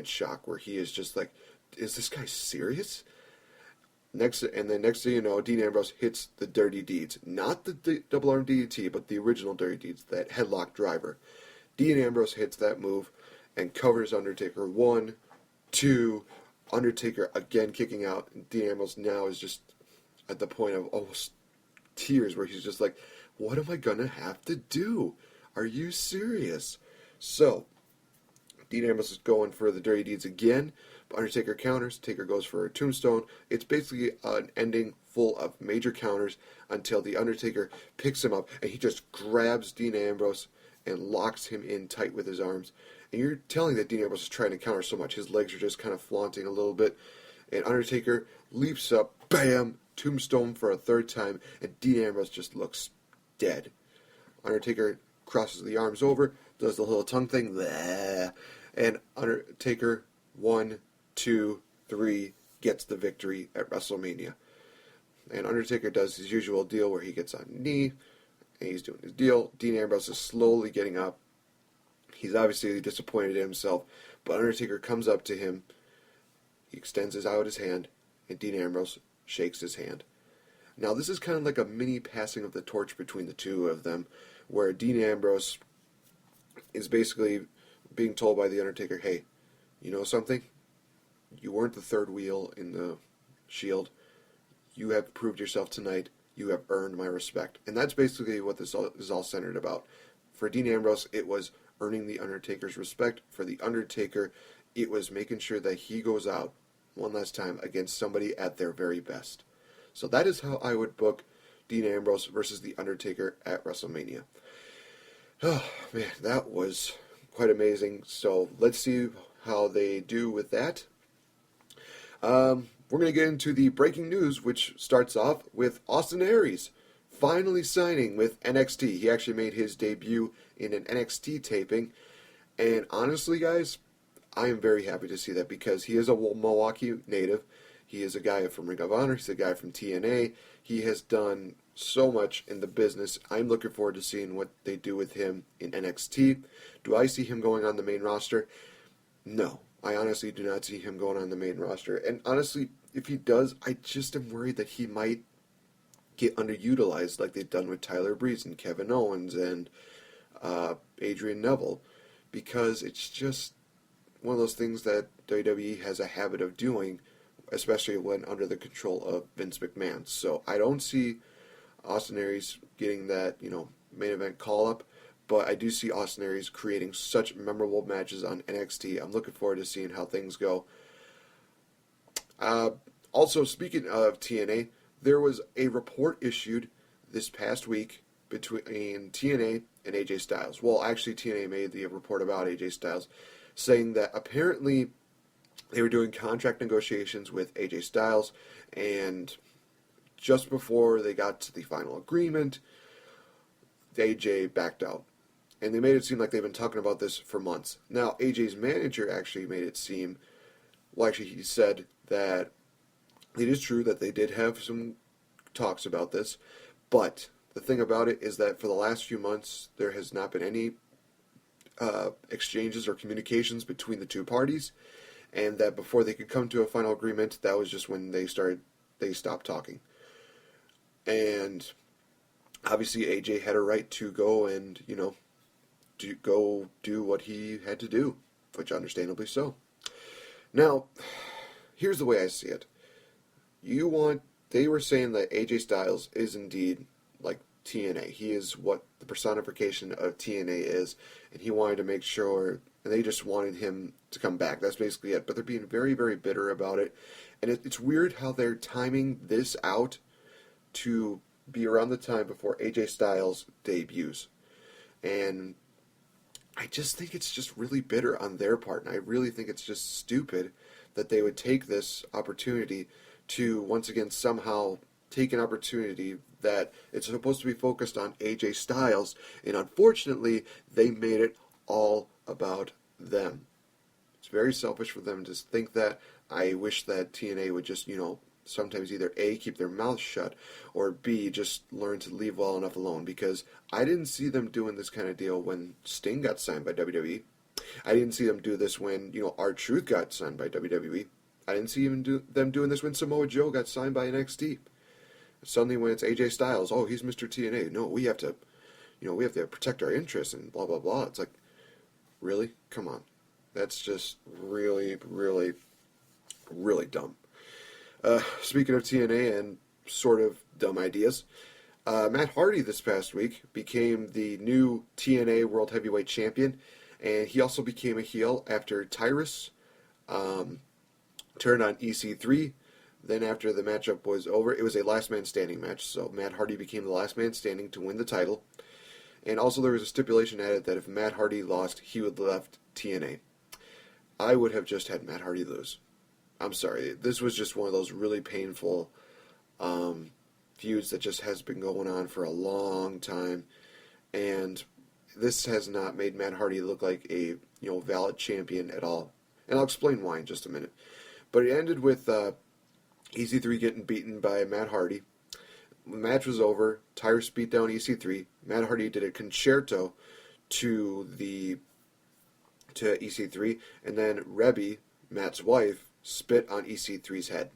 in shock, where he is just like, is this guy serious? Next thing you know, Dean Ambrose hits the Dirty Deeds. Not the double arm DDT, but the original Dirty Deeds, that headlock driver. Dean Ambrose hits that move and covers Undertaker. 1, 2, Undertaker again kicking out. And Dean Ambrose now is just at the point of almost tears, where he's just like, what am I going to have to do? Are you serious? So, Dean Ambrose is going for the Dirty Deeds again. Undertaker counters. Taker goes for a tombstone. It's basically an ending full of major counters until the Undertaker picks him up and he just grabs Dean Ambrose and locks him in tight with his arms. And you're telling that Dean Ambrose is trying to counter so much. His legs are just kind of flaunting a little bit. And Undertaker leaps up, bam, tombstone for a third time, and Dean Ambrose just looks dead. Undertaker crosses the arms over, does the little tongue thing, bleh, and Undertaker, 1, 2, 3, gets the victory at WrestleMania. And Undertaker does his usual deal where he gets on a knee, and he's doing his deal. Dean Ambrose is slowly getting up. He's obviously disappointed in himself, but Undertaker comes up to him, he extends out his hand, and Dean Ambrose shakes his hand. Now this is kind of like a mini passing of the torch between the two of them, where Dean Ambrose is basically being told by the Undertaker, hey, you know something? You weren't the third wheel in the Shield. You have proved yourself tonight. You have earned my respect. And that's basically what this is all centered about. For Dean Ambrose, it was earning the Undertaker's respect. For the Undertaker, it was making sure that he goes out one last time against somebody at their very best. So that is how I would book Dean Ambrose versus the Undertaker at WrestleMania. Oh, man, that was quite amazing. So let's see how they do with that. We're going to get into the breaking news, which starts off with Austin Aries finally signing with NXT. He actually made his debut in an NXT taping. And honestly, guys, I am very happy to see that because he is a Milwaukee native. He is a guy from Ring of Honor. He's a guy from TNA. He has done so much in the business. I'm looking forward to seeing what they do with him in NXT. Do I see him going on the main roster? No. I honestly do not see him going on the main roster. And honestly, if he does, I just am worried that he might get underutilized like they've done with Tyler Breeze and Kevin Owens and Adrian Neville. Because it's just one of those things that WWE has a habit of doing, especially when under the control of Vince McMahon. So I don't see Austin Aries getting that, main event call-up. But I do see Austin Aries creating such memorable matches on NXT. I'm looking forward to seeing how things go. Also, speaking of TNA, there was a report issued this past week between TNA and AJ Styles. Well, actually, TNA made the report about AJ Styles, saying that apparently they were doing contract negotiations with AJ Styles, and just before they got to the final agreement, AJ backed out. And they made it seem like they've been talking about this for months. Now, AJ's manager actually made it seem, he said that it is true that they did have some talks about this, but the thing about it is that for the last few months, there has not been any exchanges or communications between the two parties, and that before they could come to a final agreement, that was just when they stopped talking. And obviously, AJ had a right to go and, go do what he had to do, which understandably so. Now, here's the way I see it. They were saying that AJ Styles is indeed like TNA. He is what the personification of TNA is, and he wanted to make sure, and they just wanted him to come back. That's basically it. But they're being very, very bitter about it. And it's weird how they're timing this out to be around the time before AJ Styles debuts. And I just think it's just really bitter on their part, and I really think it's just stupid that they would take this opportunity to once again somehow take an opportunity that it's supposed to be focused on AJ Styles, and unfortunately they made it all about them. It's very selfish for them to think that. I wish that TNA would just, sometimes either A, keep their mouth shut, or B, just learn to leave well enough alone, because I didn't see them doing this kind of deal when Sting got signed by WWE. I didn't see them do this when, R-Truth got signed by WWE. I didn't see them doing this when Samoa Joe got signed by NXT. Suddenly when it's AJ Styles, oh, he's Mr. TNA. No, we have to protect our interests and blah, blah, blah. It's like, really? Come on. That's just really, really, really dumb. Speaking of TNA and sort of dumb ideas, Matt Hardy this past week became the new TNA World Heavyweight Champion, and he also became a heel after Tyrus turned on EC3. Then after the matchup was over, it was a last man standing match, so Matt Hardy became the last man standing to win the title. And also there was a stipulation added that if Matt Hardy lost, he would have left TNA. I would have just had Matt Hardy lose. I'm sorry. This was just one of those really painful feuds that just has been going on for a long time. And this has not made Matt Hardy look like a valid champion at all. And I'll explain why in just a minute. But it ended with EC3 getting beaten by Matt Hardy. The match was over. Tyrus beat down EC3. Matt Hardy did a concerto to EC3, and then Rebby, Matt's wife, spit on EC3's head.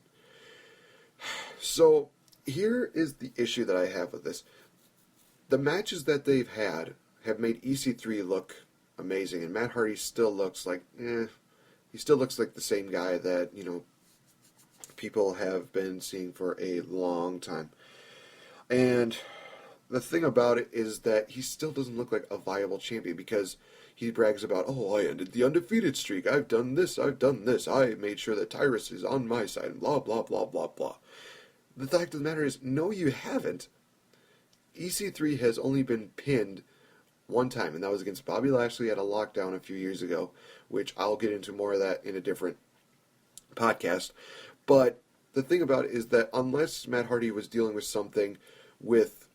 So here is the issue that I have with this. The matches that they've had have made EC3 look amazing, and Matt Hardy still looks like, he still looks like the same guy that, people have been seeing for a long time. And the thing about it is that he still doesn't look like a viable champion because he brags about, oh, I ended the undefeated streak. I've done this. I made sure that Tyrus is on my side, and blah, blah, blah, blah, blah. The fact of the matter is, no, you haven't. EC3 has only been pinned one time, and that was against Bobby Lashley at a lockdown a few years ago, which I'll get into more of that in a different podcast. But the thing about it is that unless Matt Hardy was dealing with something with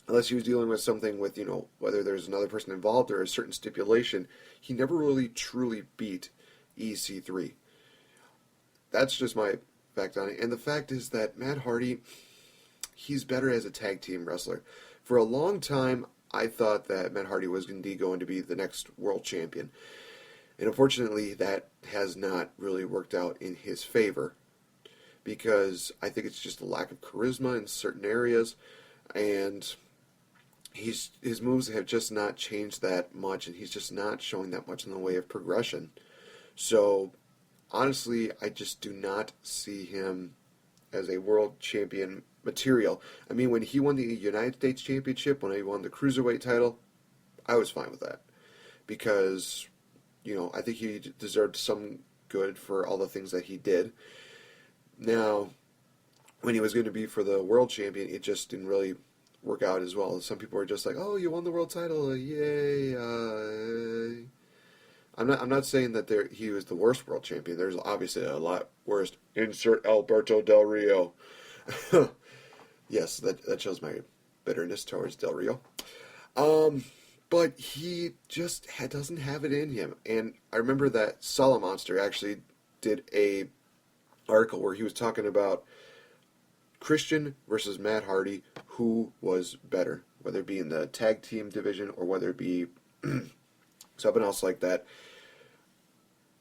unless he was dealing with something with, whether there's another person involved or a certain stipulation, he never really truly beat EC3. That's just my fact on it. And the fact is that Matt Hardy, he's better as a tag team wrestler. For a long time, I thought that Matt Hardy was indeed going to be the next world champion. And unfortunately, that has not really worked out in his favor, because I think it's just a lack of charisma in certain areas, and his moves have just not changed that much, and he's just not showing that much in the way of progression. So, honestly, I just do not see him as a world champion material. I mean, when he won the United States Championship, when he won the Cruiserweight title, I was fine with that, because I think he deserved some good for all the things that he did. Now, when he was going to be for the world champion, it just didn't really work out as well. Some people were just like, "Oh, you won the world title, yay!" I'm not saying that he was the worst world champion. There's obviously a lot worse. Insert Alberto Del Rio. Yes, that shows my bitterness towards Del Rio. But he just doesn't have it in him. And I remember that Monster actually did a article where he was talking about Christian versus Matt Hardy, who was better, whether it be in the tag team division or whether it be something else like that.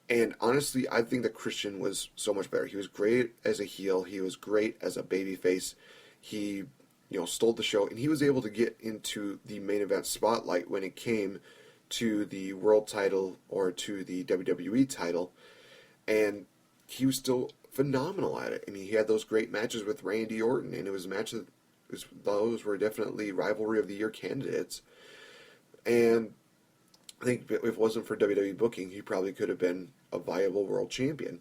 And honestly, I think that Christian was so much better. He was great as a heel. He was great as a babyface. He stole the show, and he was able to get into the main event spotlight when it came to the world title or to the WWE title, and he was still phenomenal at it. I mean, he had those great matches with Randy Orton, and it was matches. Those were definitely rivalry of the year candidates. And I think if it wasn't for WWE booking, he probably could have been a viable world champion.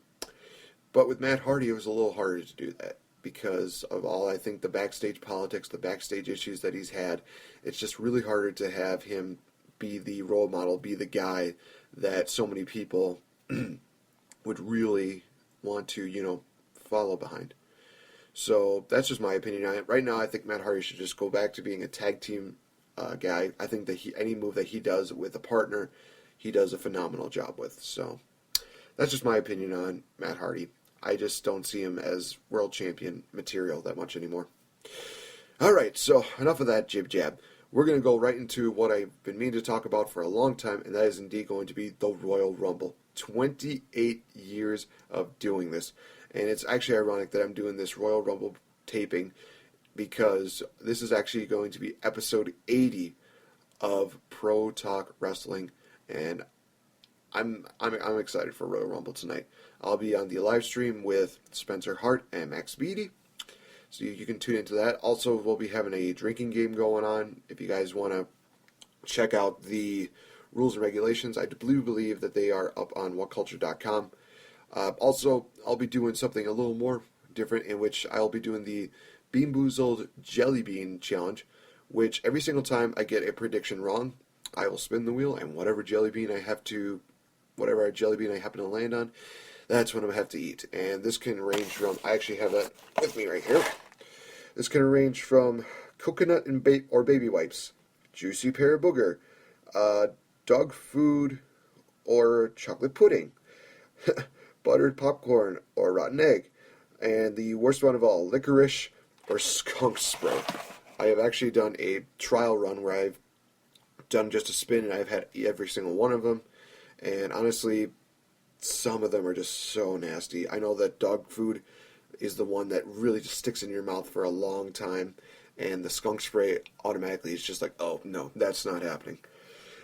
But with Matt Hardy, it was a little harder to do that, because of all, I think, the backstage politics, the backstage issues that he's had. It's just really harder to have him be the role model, be the guy that so many people would really want to, follow behind. So that's just my opinion on it. Right now, I think Matt Hardy should just go back to being a tag team guy. I think that any move that he does with a partner, he does a phenomenal job with. So that's just my opinion on Matt Hardy. I just don't see him as world champion material that much anymore. All right, so enough of that jib-jab. we're going to go right into what I've been meaning to talk about for a long time, and that is indeed going to be the Royal Rumble. 28 years of doing this. And it's actually ironic that I'm doing this Royal Rumble taping because this is actually going to be episode 80 of Pro Talk Wrestling, and I'm excited for Royal Rumble tonight. I'll be on the live stream with Spencer Hart and Max Beatty, so you can tune into that. Also, we'll be having a drinking game going on. If you guys want to check out the rules and regulations, I do believe that they are up on whatculture.com. Also, I'll be doing something a little more different, in which I'll be doing the Bean Boozled Jelly Bean Challenge, which every single time I get a prediction wrong, I will spin the wheel, and whatever jelly bean I happen to land on, that's what I'm going to have to eat. And this can range from, I actually have that with me right here. This can range from coconut and or baby wipes, juicy pear booger, dog food or chocolate pudding, buttered popcorn or rotten egg, and the worst one of all, licorice or skunk spray. I have actually done a trial run where I've done just a spin, and I've had every single one of them, and honestly, some of them are just so nasty. I know that dog food is the one that really just sticks in your mouth for a long time, and the skunk spray automatically is just like, oh no, that's not happening.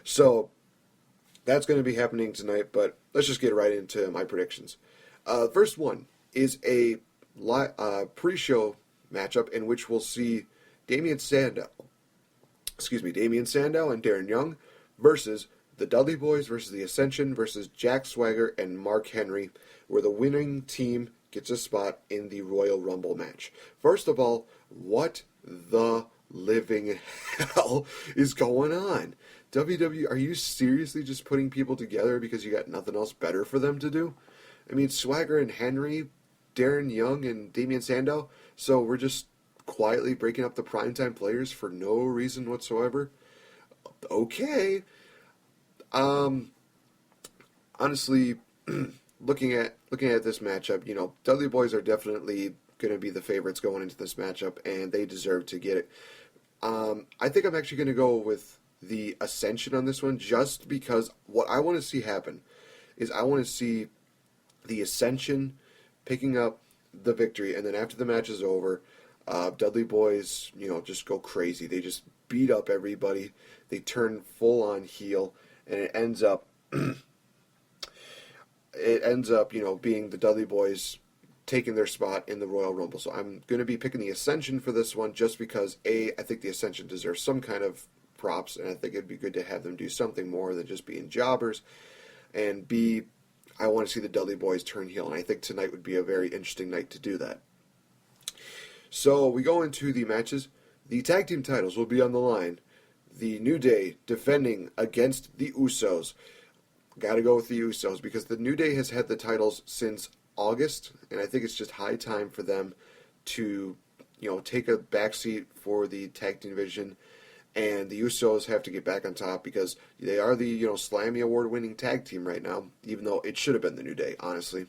So that's going to be happening tonight, but let's just get right into my predictions. First one is a pre-show matchup in which we'll see Damien Sandow and Darren Young versus the Dudley Boys versus the Ascension versus Jack Swagger and Mark Henry, where the winning team gets a spot in the Royal Rumble match. First of all, what the living hell is going on? WWE, are you seriously just putting people together because you got nothing else better for them to do? I mean, Swagger and Henry, Darren Young and Damien Sandow, so we're just quietly breaking up the primetime players for no reason whatsoever? Okay. Honestly, looking at this matchup, Dudley Boys are definitely going to be the favorites going into this matchup, and they deserve to get it. I think I'm actually going to go with the Ascension on this one, just because what I want to see happen is I want to see the Ascension picking up the victory, and then after the match is over, Dudley Boys, just go crazy. They just beat up everybody. They turn full on heel, and it ends up being the Dudley Boys taking their spot in the Royal Rumble. So I'm going to be picking the Ascension for this one, just because I think the Ascension deserves some kind of props, and I think it'd be good to have them do something more than just being jobbers. And B, I want to see the Dudley Boys turn heel, and I think tonight would be a very interesting night to do that. So we go into the matches. The tag team titles will be on the line. The New Day defending against the Usos. Got to go with the Usos because the New Day has had the titles since August, and I think it's just high time for them to, take a backseat for the tag team division, and the Usos have to get back on top because they are the, Slammy Award-winning tag team right now, even though it should have been the New Day, honestly.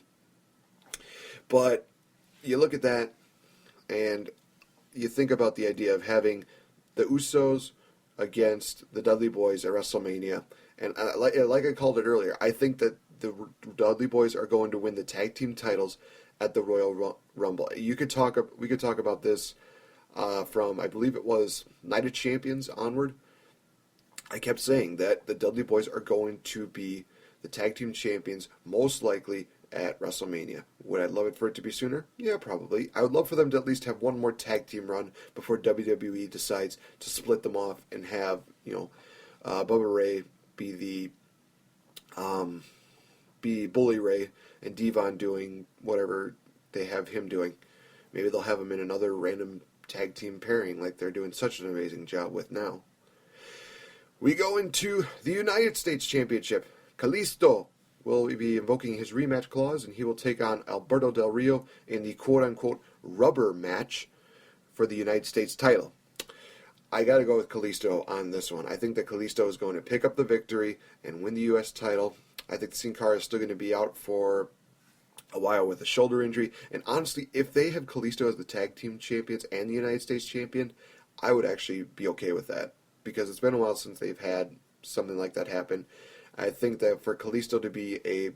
But you look at that, and you think about the idea of having the Usos against the Dudley Boys at WrestleMania. And like I called it earlier, I think that the Dudley Boys are going to win the tag team titles at the Royal Rumble. We could talk about this from, I believe it was Night of Champions onward. I kept saying that the Dudley Boys are going to be the tag team champions, most likely at WrestleMania. Would I love it for it to be sooner? Yeah, probably. I would love for them to at least have one more tag team run before WWE decides to split them off and have, Bubba Ray be Bully Ray and Devon doing whatever they have him doing. Maybe they'll have him in another random tag team pairing like they're doing such an amazing job with now. We go into the United States Championship. Kalisto will be invoking his rematch clause, and he will take on Alberto Del Rio in the quote-unquote rubber match for the United States title. I got to go with Kalisto on this one. I think that Kalisto is going to pick up the victory and win the U.S. title. I think Sin Cara is still going to be out for a while with a shoulder injury. And honestly, if they have Kalisto as the tag team champions and the United States champion, I would actually be okay with that. because it's been a while since they've had something like that happen. I think that for Kalisto to be a